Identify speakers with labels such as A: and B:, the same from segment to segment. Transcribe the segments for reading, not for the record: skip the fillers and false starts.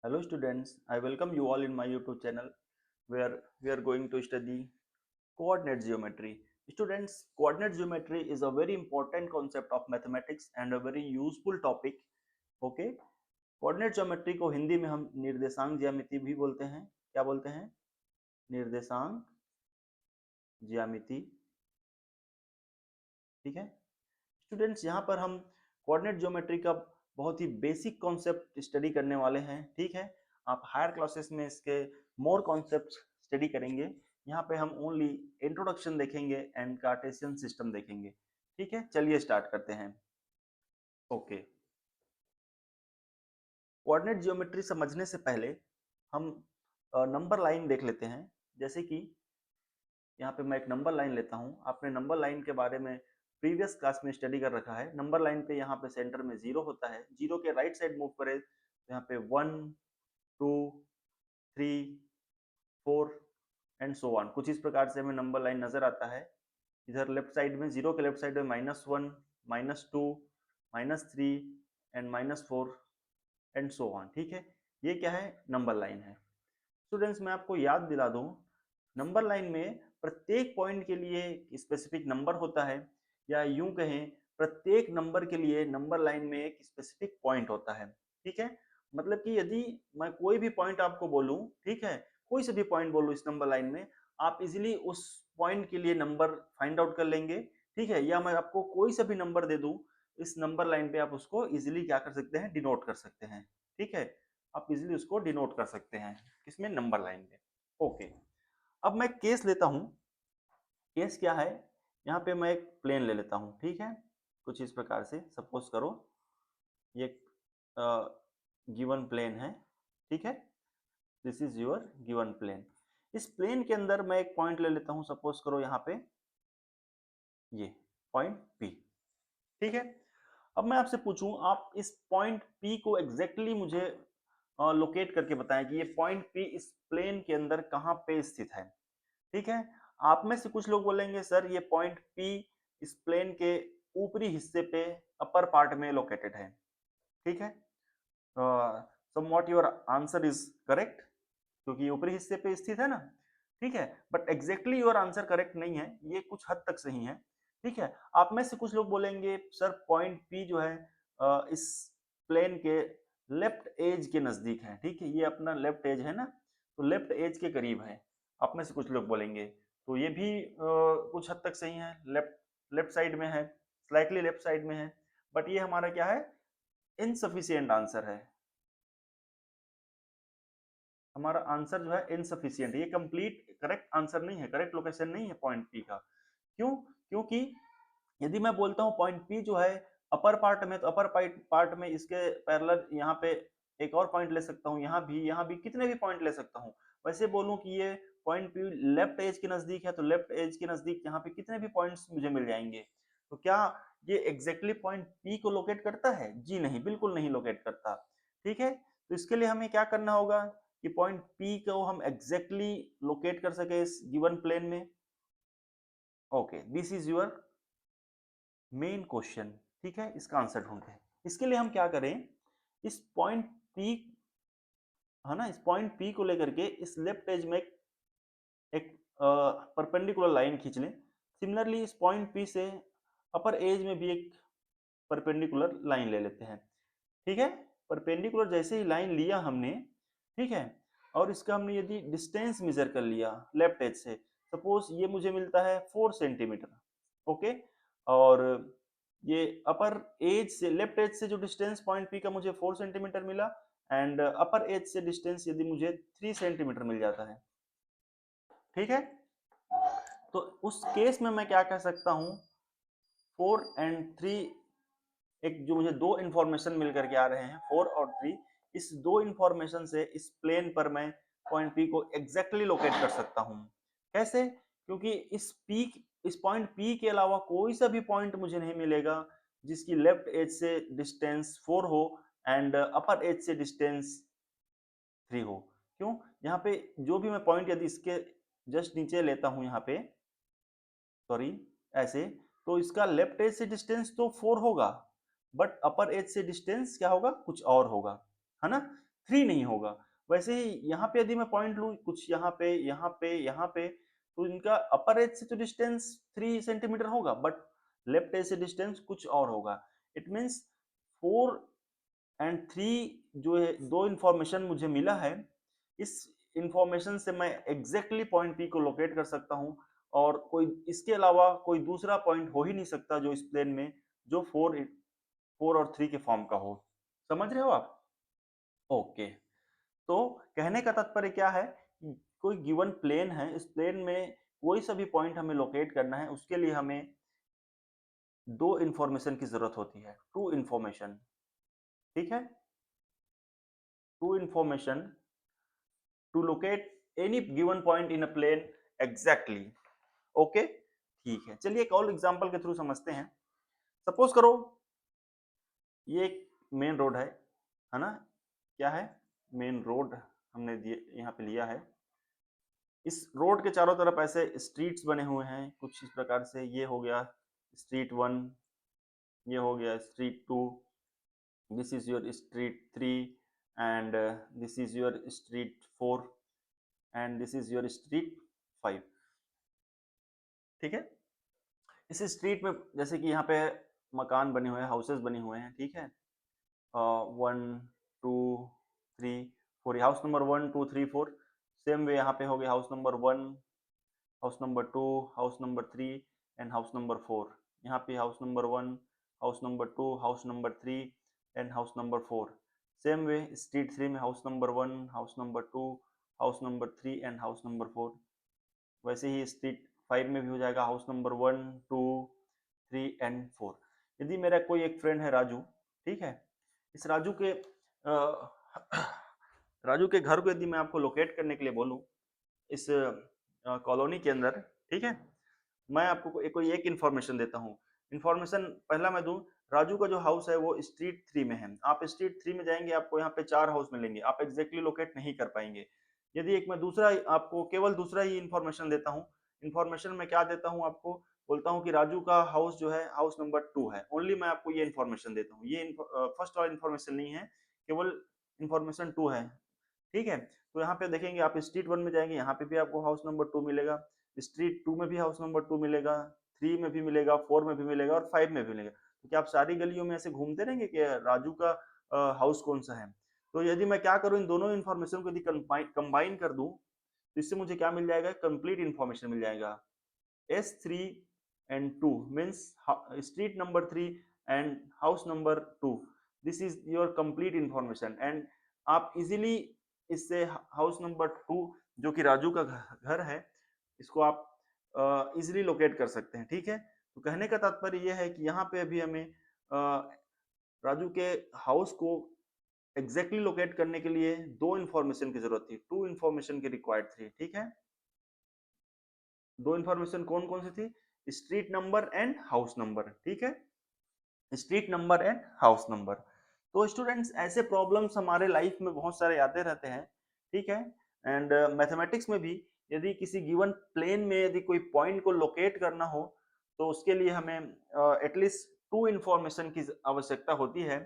A: Hello students, I welcome you all in my YouTube channel where we are going to study coordinate geometry. Students, coordinate geometry is a very important concept of mathematics and a very useful topic. Okay, coordinate geometry को हिंदी में हम निर्देशांक ज्यामिति भी बोलते हैं. क्या बोलते हैं? निर्देशांक ज्यामिति. ठीक है स्टूडेंट्स, यहाँ पर हम कोऑर्डिनेट ज्योमेट्री का बहुत ही बेसिक कॉन्सेप्ट स्टडी करने वाले हैं. ठीक है, आप हायर क्लासेस में इसके मोर कॉन्सेप्ट स्टडी करेंगे. यहाँ पे हम ओनली इंट्रोडक्शन देखेंगे एंड कार्टेशियन सिस्टम देखेंगे. ठीक है, चलिए स्टार्ट करते हैं. ओके, कोऑर्डिनेट ज्योमेट्री समझने से पहले हम नंबर लाइन देख लेते हैं. जैसे कि यहाँ पे मैं एक नंबर लाइन लेता हूँ. आपने नंबर लाइन के बारे में प्रीवियस क्लास में स्टडी कर रखा है. नंबर लाइन पे यहाँ पे सेंटर में जीरो होता है. जीरो के राइट साइड मूव करें तो यहाँ पे 1 2 3 4 एंड सो ऑन. कुछ इस प्रकार से हमें नंबर लाइन नजर आता है. इधर लेफ्ट साइड में जीरो के लेफ्ट साइड में -1 -2 -3 एंड -4 एंड सो ऑन. ठीक है, ये क्या है? नंबर लाइन है. स्टूडेंट्स, मैं आपको याद दिला दूं, नंबर लाइन में प्रत्येक पॉइंट के लिए स्पेसिफिक नंबर होता है, या यूं कहें प्रत्येक नंबर के लिए नंबर लाइन में एक स्पेसिफिक पॉइंट होता है. ठीक है, मतलब कि यदि मैं कोई भी पॉइंट आपको बोलूं, ठीक है, कोई से भी पॉइंट बोलूं इस नंबर लाइन में, आप इजीली उस पॉइंट के लिए नंबर फाइंड आउट कर लेंगे. ठीक है, या मैं आपको कोई सा भी नंबर दे दूं, इस नंबर लाइन पे आप उसको इजीली क्या कर सकते हैं? डिनोट कर सकते हैं. ठीक है, आप इजीली उसको डिनोट कर सकते हैं किसमें? नंबर लाइन में. ओके, अब मैं केस लेता हूं. केस क्या है? यहाँ पे मैं एक प्लेन ले लेता हूं. ठीक है, कुछ इस प्रकार से सपोज करो ये गिवन प्लेन है. ठीक है, this is your given plane. इस प्लेन के अंदर मैं एक पॉइंट ले लेता हूं. सपोज करो यहाँ पे ये पॉइंट पी. ठीक है, अब मैं आपसे पूछूं, आप इस पॉइंट पी को एग्जैक्टली मुझे लोकेट करके बताएं कि ये पॉइंट पी इस प्लेन के अंदर कहाँ पे स्थित है. ठीक है, आप में से कुछ लोग बोलेंगे सर ये पॉइंट पी इस प्लेन के ऊपरी हिस्से पे अपर पार्ट में लोकेटेड है. ठीक है, somewhat your answer is correct, क्योंकि ये ऊपरी हिस्से पे स्थित है ना. ठीक है, but exactly your answer correct नहीं है, ये कुछ हद तक सही है. ठीक है, आप में से कुछ लोग बोलेंगे सर पॉइंट पी जो है इस प्लेन के लेफ्ट एज के नजदीक है. ठीक है, ये अपना लेफ्ट एज है ना, तो लेफ्ट एज के करीब है. आप में से कुछ लोग बोलेंगे, तो ये भी कुछ हद तक सही है. लेफ्ट लेफ्ट साइड में है, स्लाइटली लेफ्ट साइड में है, बट ये हमारा क्या है? इनसफिशियंट आंसर है. हमारा आंसर जो है इनसफिशियंट, ये कंप्लीट करेक्ट आंसर नहीं है, करेक्ट लोकेशन नहीं है पॉइंट पी का. क्यों? क्योंकि यदि मैं बोलता हूँ पॉइंट पी जो है अपर पार्ट में, तो अपर पार्ट में इसके पैरेलल यहाँ पे एक और पॉइंट ले सकता हूँ. यहाँ भी कितने भी पॉइंट ले सकता हूँ. वैसे बोलूँ कि ये पॉइंट पी लेफ्ट एज के नजदीक है, तो लेफ्ट एज के नजदीक यहाँ पे कितने भी पॉइंट्स मुझे मिल जाएंगे. तो क्या ये एग्जैक्टली पॉइंट पी को लोकेट करता है? जी नहीं, बिल्कुल नहीं लोकेट करता. ठीक है, तो इसके लिए हमें क्या करना होगा कि पॉइंट पी को हम एग्जैक्टली लोकेट कर सके इस गिवन प्लेन में. Okay, this is your main question. ठीक है, इसका आंसर ढूंढते हैं. इसके लिए हम क्या करें, इस पॉइंट पी है ना, इस पॉइंट पी को लेकर के इस लेफ्ट एज में एक परपेंडिकुलर लाइन खींच लें. सिमिलरली इस पॉइंट पी से अपर एज में भी एक परपेंडिकुलर लाइन ले लेते हैं. ठीक है, परपेंडिकुलर जैसे ही लाइन लिया हमने, ठीक है, और इसका हमने यदि डिस्टेंस मेजर कर लिया लेफ्ट एज से, सपोज ये मुझे मिलता है 4 सेंटीमीटर. ओके, और ये अपर एज से लेफ्ट एज से जो डिस्टेंस पॉइंट पी का मुझे 4 सेंटीमीटर मिला, एंड अपर एज से डिस्टेंस यदि मुझे 3 सेंटीमीटर मिल जाता है. ठीक है, तो उस केस में मैं क्या कह सकता हूं, 4 एंड 3, एक जो मुझे दो इंफॉर्मेशन मिल करके आ रहे हैं 4 और 3, इस दो इंफॉर्मेशन से इस प्लेन पर मैं पॉइंट पी को एग्जैक्टली लोकेट कर सकता हूं. कैसे? क्योंकि इस पॉइंट पी के अलावा कोई सा भी पॉइंट मुझे नहीं मिलेगा जिसकी लेफ्ट एज से डिस्टेंस 4 हो एंड अपर एज से डिस्टेंस 3 हो. क्यों? यहाँ पे जो भी मैं पॉइंट यदि इसके जस्ट नीचे लेता हूं, यहाँ पे सॉरी ऐसे, तो इसका लेफ्ट एज से डिस्टेंस तो 4 होगा, बट अपर एज से डिस्टेंस क्या होगा? कुछ और होगा, है ना. 3 नहीं होगा। वैसे ही यहाँ पे यदि मैं पॉइंट लूँ कुछ यहाँ पे, यहाँ पे, यहाँ पे, तो इनका अपर एज से तो डिस्टेंस 3 सेंटीमीटर होगा, बट लेफ्ट एज से डिस्टेंस कुछ और होगा। इट मीन्स 4 एंड 3 जो है, दो इंफॉर्मेशन मुझे मिला है, इस इंफॉर्मेशन से मैं एग्जैक्टली पॉइंट पी को लोकेट कर सकता हूँ, और कोई इसके अलावा कोई दूसरा पॉइंट हो ही नहीं सकता जो इस प्लेन में जो 4 और 3 के फॉर्म का हो। समझ रहे हो आप? ओके। तो कहने का तात्पर्य क्या है कि कोई गिवन प्लेन है, इस प्लेन में कोई सा भी पॉइंट हमें लोकेट करना है, उसके लिए हमें दो इंफॉर्मेशन की जरूरत होती है, टू इंफॉर्मेशन। ठीक है, two information to locate any given point in a plane exactly. Okay, ठीक है, चलिए एक और एग्जांपल के थ्रू समझते हैं। सपोज करो ये एक मेन रोड है ना? क्या है? मेन रोड हमने दिए यहाँ पे लिया है। इस रोड के चारों तरफ ऐसे स्ट्रीट्स बने हुए हैं कुछ इस प्रकार से। ये हो गया स्ट्रीट 1, ये हो गया street 2, this is your street 3, and this is your street 4, and this is your street 5। ठीक है, इस स्ट्रीट में जैसे कि यहाँ पे मकान बने हुए हैं, हाउसेस बने हुए हैं। ठीक है, 1 2 3 4, हाउस नंबर 1 2 3 4। सेम वे यहाँ पे हो गया house number 1, house number 2, house number 3 and house number 4। यहाँ पे house number 1, house number 2, house number 3 and house number 4। Same way street 3 में house number 1, house number 2, house number 3 and house number 4। वैसे ही street 5 में भी हो जाएगा house number 1 2 3 and 4। यदि मेरा कोई एक फ्रेंड है राजू, ठीक है, इस राजू के राजू के घर को यदि मैं आपको लोकेट करने के लिए बोलूं इस कॉलोनी के अंदर, ठीक है, मैं आपको कोई एक इन्फॉर्मेशन देता हूँ। इन्फॉर्मेशन पहला मैं दूं, राजू का जो हाउस है वो स्ट्रीट 3 में है। आप स्ट्रीट 3 में जाएंगे, आपको यहाँ पे 4 हाउस मिलेंगे, आप एग्जैक्टली लोकेट नहीं कर पाएंगे। यदि एक मैं दूसरा आपको केवल दूसरा ही इन्फॉर्मेशन देता हूँ, इन्फॉर्मेशन में क्या देता हूँ आपको, बोलता हूँ कि राजू का हाउस जो है हाउस नंबर 2 है। ओनली मैं आपको ये इन्फॉर्मेशन देता हूँ, ये फर्स्ट वाला इन्फॉर्मेशन नहीं है, केवल इन्फॉर्मेशन 2 है। ठीक है, तो यहाँ पे देखेंगे आप स्ट्रीट 1 में जाएंगे, यहाँ पे भी आपको हाउस नंबर 2 मिलेगा, स्ट्रीट 2 में भी हाउस नंबर 2 मिलेगा, 3 में भी मिलेगा, 4 में भी मिलेगा और 5 में भी मिलेगा। तो क्या आप सारी गलियों में ऐसे घूमते रहेंगे कि राजू का हाउस कौन सा है? तो यदि मैं क्या करूँ, इन दोनों इन्फॉर्मेशन को यदि कंबाइन कर दूं, तो इससे मुझे क्या मिल जाएगा? कंप्लीट इन्फॉर्मेशन मिल जाएगा। S3 and 2 means street number 3 and house number 2, this is your complete information, and आप इजीली इससे हाउस नंबर 2 जो कि राजू का घर है, इसको आप इजीली लोकेट कर सकते हैं। ठीक है, तो कहने का तात्पर्य यह है कि यहाँ पे अभी हमें राजू के हाउस को एग्जैक्टली लोकेट करने के लिए दो इंफॉर्मेशन की जरूरत थी, टू इंफॉर्मेशन की रिक्वायर्ड थी। ठीक है, दो इंफॉर्मेशन कौन कौन सी थी? Street number and house number. ठीक है, street number and house number. तो स्टूडेंट्स, ऐसे प्रॉब्लम्स हमारे लाइफ में बहुत सारे आते रहते हैं। ठीक है, एंड मैथमेटिक्स में भी यदि किसी गिवन प्लेन में यदि कोई पॉइंट को लोकेट करना हो, तो उसके लिए हमें एटलीस्ट टू इंफॉर्मेशन की आवश्यकता होती है।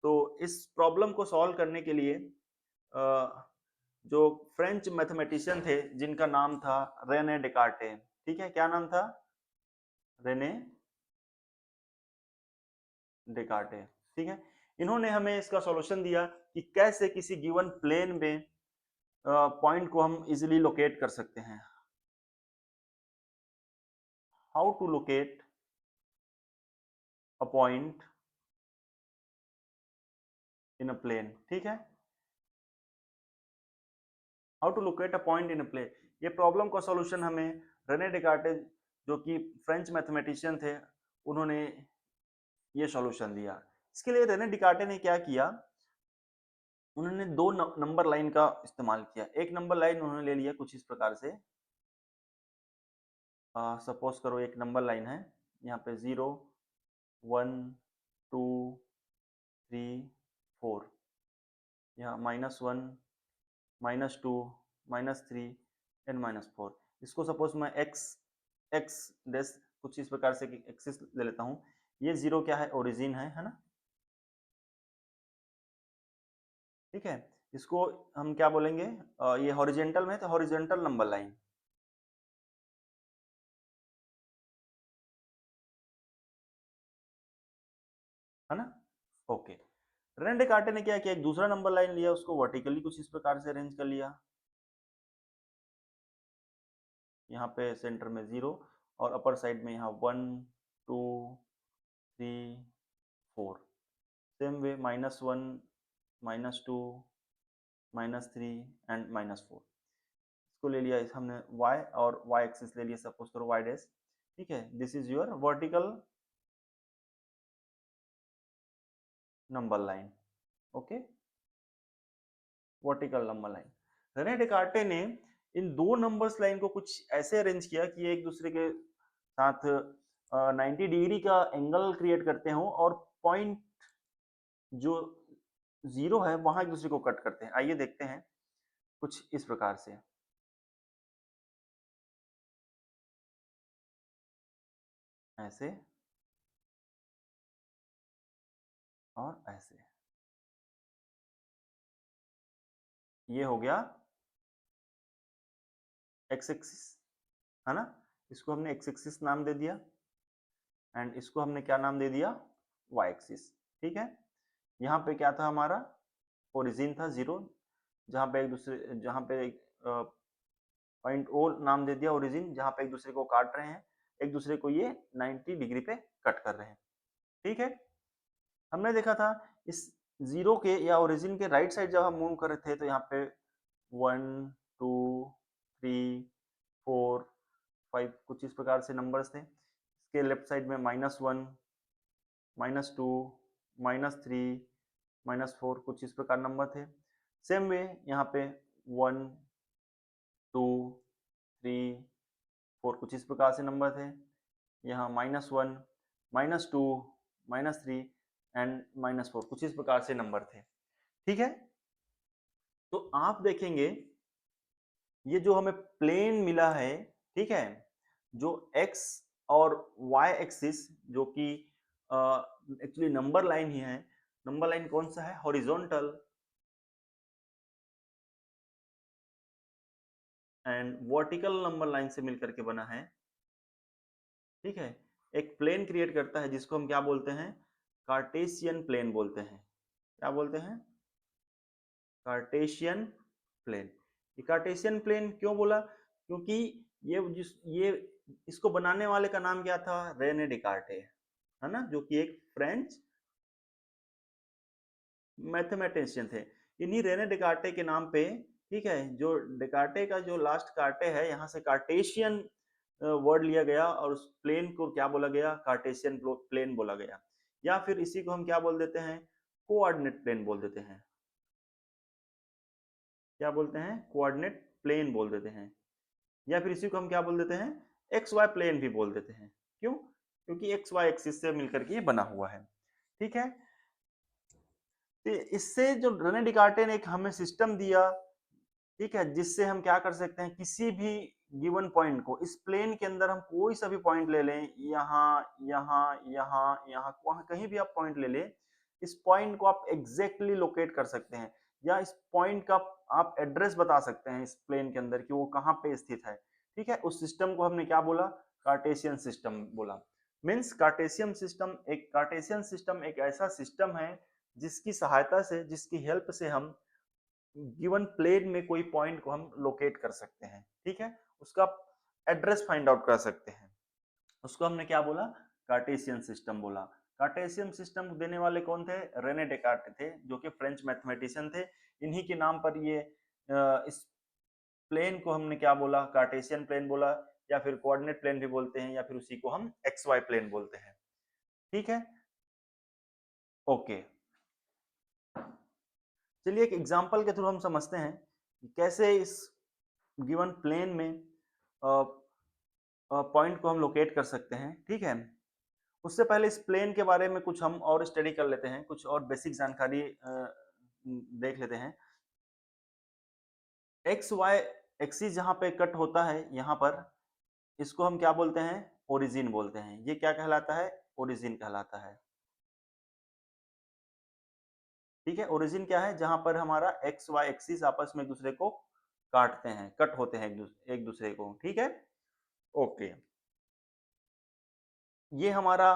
A: तो इस प्रॉब्लम को सॉल्व करने के लिए जो फ्रेंच मैथमेटिशियन थे जिनका नाम था रेने डेकार्टे, ठीक है, क्या नाम था? Rene Descartes. ठीक है, इन्होंने हमें इसका सॉल्यूशन दिया कि कैसे किसी गिवन प्लेन में पॉइंट को हम इजीली लोकेट कर सकते हैं। How to locate a point in a plane. ठीक है, how to locate a point in a plane, ये प्रॉब्लम का सॉल्यूशन हमें रेने डेकार्टे जो कि फ्रेंच मैथमेटिशियन थे, उन्होंने ये सॉल्यूशन दिया। इसके लिए रेने डेकार्टे ने क्या किया, उन्होंने दो नंबर लाइन का इस्तेमाल किया। एक नंबर लाइन उन्होंने ले लिया कुछ इस प्रकार से, सपोज करो एक नंबर लाइन है, यहाँ पे 0 1 2 3 4, यहाँ -1 -2 -3 एंड -4। इसको सपोज मैं x डैश कुछ इस प्रकार से एक्सिस ले लेता हूँ। ये 0 क्या है? ओरिजिन है ना? ठीक है, इसको हम क्या बोलेंगे, ये हॉरिजेंटल में तो हॉरिजेंटल नंबर लाइन, है ना। ओके, रेने डेकार्टे ने क्या किया, एक दूसरा नंबर लाइन लिया, उसको वर्टिकली कुछ इस प्रकार से अरेंज कर लिया, यहाँ पे सेंटर में 0 और अपर साइड में यहाँ 1 2 3 4, सेम वे -1 -2 -3 एंड -4, इसको ले लिया हमने y और y एक्सिस ले लिया, सपोज करो y डैश, ठीक है। This is your vertical number line, okay, vertical number line. Rene Descartes ने इन दो नंबर्स लाइन को कुछ ऐसे अरेंज किया कि एक दूसरे के साथ 90 डिग्री का एंगल क्रिएट करते हो और पॉइंट जो 0 है वहां एक दूसरे को कट करते हैं। आइए देखते हैं कुछ इस प्रकार से, ऐसे और ऐसे, ये हो गया एक्स एक्सिस, है ना, इसको हमने एक्स एक्सिस नाम दे दिया एंड इसको हमने क्या नाम दे दिया, वाई एक्सिस, ठीक है। यहाँ पे क्या था हमारा, ओरिजिन था 0, जहाँ पे एक दूसरे, जहाँ पे पॉइंट ओ नाम दे दिया ओरिजिन, जहाँ पे एक दूसरे को काट रहे हैं, एक दूसरे को ये 90 डिग्री पे कट कर रहे हैं, ठीक है। हमने देखा था इस 0 के या ओरिजिन के राइट साइड जब हम मूव कर रहे थे तो यहाँ पे 1 2 3 4 5 कुछ इस प्रकार से नंबर्स थे। इसके लेफ्ट साइड में -1 -2 -3 -4 कुछ इस प्रकार नंबर थे। सेम वे यहाँ पे 1 2 3 4 कुछ इस प्रकार से नंबर थे। यहाँ -1 -2 -3 एंड -4 कुछ इस प्रकार से नंबर थे, ठीक है। तो आप देखेंगे ये जो हमें प्लेन मिला है, ठीक है, जो x और y एक्सिस जो कि एक्चुअली नंबर लाइन ही है, नंबर लाइन कौन सा है, horizontal and vertical number line से मिलकर के बना है, ठीक है। एक प्लेन क्रिएट करता है जिसको हम क्या बोलते हैं, कार्टेशियन प्लेन बोलते हैं। क्या बोलते हैं, कार्टेशियन प्लेन। ये कार्टेशियन प्लेन क्यों बोला, क्योंकि ये इसको बनाने वाले का नाम क्या था, रेने डेकार्टे, है ना, जो कि एक फ्रेंच मैथमेटिशियन थे। इन्हीं रेने डेकार्टे के नाम पे, ठीक है, जो डेकार्टे का जो लास्ट कार्टे है, यहाँ से कार्टेशियन वर्ड लिया गया और उस प्लेन को क्या बोला गया, कार्टेशियन प्लेन बोला गया, या फिर इसी को हम क्या बोल देते हैं, कोऑर्डिनेट प्लेन बोल देते हैं। क्या बोलते हैं, कोऑर्डिनेट प्लेन बोल देते हैं, या फिर इसी को हम क्या बोल देते हैं, एक्स वाई प्लेन भी बोल देते हैं। क्यों, क्योंकि एक्स वाई एक्सिस से मिलकर के ये बना हुआ है, ठीक है। तो इससे जो रेने डिकार्टे ने एक हमें सिस्टम दिया, ठीक है, जिससे हम क्या कर सकते हैं, किसी भी गिवन पॉइंट को इस प्लेन के अंदर हम कोई सा भी पॉइंट ले लें, यहाँ यहाँ यहाँ यहाँ वहां कहीं भी आप पॉइंट ले लें, इस पॉइंट को आप एग्जैक्टली लोकेट कर सकते हैं, या इस पॉइंट का आप एड्रेस बता सकते हैं इस प्लेन के अंदर कि वो कहाँ पे स्थित है, ठीक है। उस सिस्टम को हमने क्या बोला, कार्टेशियन सिस्टम बोला। मीन्स कार्टेशियन सिस्टम एक ऐसा सिस्टम है जिसकी सहायता से, जिसकी हेल्प से हम गिवन प्लेन में कोई पॉइंट को हम लोकेट कर सकते हैं, ठीक है, उसका एड्रेस फाइंड आउट कर सकते हैं। उसको हमने क्या बोला, कार्टेशियन सिस्टम बोला। कार्टेशियन सिस्टम देने वाले कौन थे, रेने डेकार्ट थे, जो कि फ्रेंच मैथमेटिशियन थे। इन्हीं के नाम पर ये इस प्लेन को हमने क्या बोला, कार्टेशियन प्लेन बोला, या फिर कोऑर्डिनेट प्लेन भी बोलते हैं, या फिर उसी को हम एक्स वाई प्लेन बोलते हैं, ठीक है। ओके, चलिए एक एग्जांपल के थ्रू हम समझते हैं कि कैसे इस गिवन प्लेन में पॉइंट को हम लोकेट कर सकते हैं, ठीक है। उससे पहले इस प्लेन के बारे में कुछ हम और स्टडी कर लेते हैं, कुछ और बेसिक जानकारी देख लेते हैं। एक्स वाई एक्सिस जहाँ पे कट होता है, यहाँ पर इसको हम क्या बोलते हैं, ओरिजिन बोलते हैं। ये क्या कहलाता है, ओरिजिन कहलाता है। ठीक है, ओरिजिन क्या है, जहां पर हमारा एक्स वाई एक्सिस आपस में एक दूसरे को काटते हैं, कट होते हैं एक दूसरे को। ठीक है, ओके। ये हमारा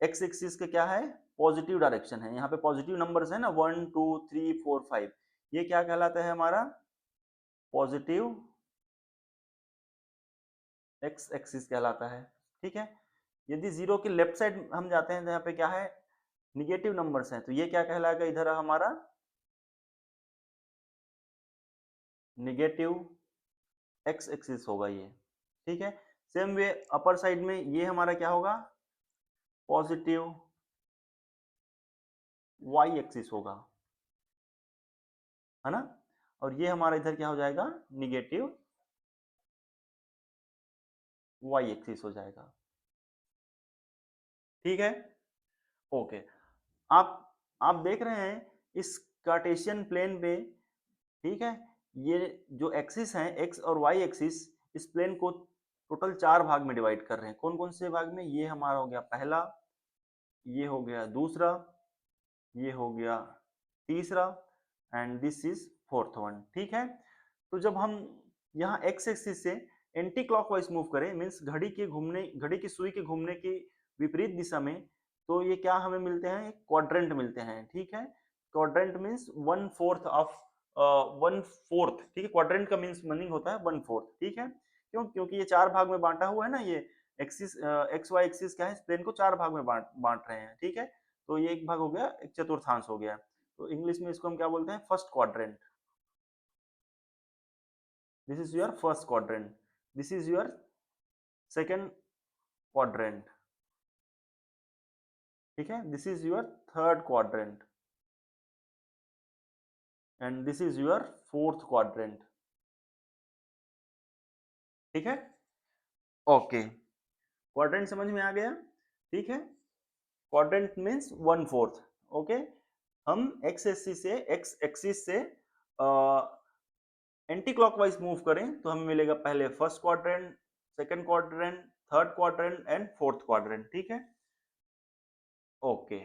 A: एक्स एक्सिस का क्या है, पॉजिटिव डायरेक्शन है। यहाँ पे पॉजिटिव नंबर्स है ना, 1 2 3 4 5, ये क्या कहलाता है हमारा पॉजिटिव एक्स एक्सिस कहलाता है। ठीक है, यदि जीरो के लेफ्ट साइड हम जाते हैं, जहाँ पे क्या है निगेटिव नंबर्स हैं, तो ये क्या कहलाएगा इधर हमारा निगेटिव एक्स एक्सिस होगा ये। ठीक है, सेम वे अपर साइड में ये हमारा क्या होगा, पॉजिटिव वाई एक्सिस होगा, है ना। और ये हमारा इधर क्या हो जाएगा, निगेटिव वाई एक्सिस हो जाएगा। ठीक है, ओके। आप आप देख रहे हैं इस कार्टेशियन प्लेन पे, ठीक है, ये जो एक्सिस हैं एक्स और वाई एक्सिस, इस प्लेन को टोटल 4 भाग में डिवाइड कर रहे हैं। कौन कौन से भाग में, ये हमारा हो गया पहला, ये हो गया दूसरा, ये हो गया तीसरा, and this is fourth one. ठीक है, तो जब हम यहाँ एक्स एक्सिस से एंटी क्लॉकवाइज मूव करें, मीन्स घड़ी की सुई के घूमने की विपरीत दिशा में, तो ये क्या हमें मिलते हैं, क्वाड्रेंट मिलते हैं। ठीक है, क्वाड्रेंट मीन्स 1/4 ऑफ 1/4। ठीक है, क्वाड्रेंट का मीन्स मीनिंग होता है 1/4। ठीक है, क्यों, क्योंकि ये 4 भाग में बांटा हुआ है ना, ये एक्सिस एक्स वाई एक्सिस क्या है, प्लेन को 4 भाग में बांट रहे हैं। ठीक है, तो ये एक भाग हो गया, एक चतुर्थांश हो गया। तो इंग्लिश में इसको हम क्या बोलते हैं, first quadrant. This is your first quadrant, this is your second quadrant. ठीक है, this is your third quadrant, and this is your fourth quadrant. ठीक है, ओके, क्वाड्रेंट समझ में आ गया। ठीक है, क्वाड्रेंट मीन्स 1/4। ओके, हम एक्स एक्सिस से एंटी क्लॉकवाइज मूव करें तो हमें मिलेगा पहले first quadrant, second quadrant, third quadrant and fourth quadrant. ठीक है, ओके।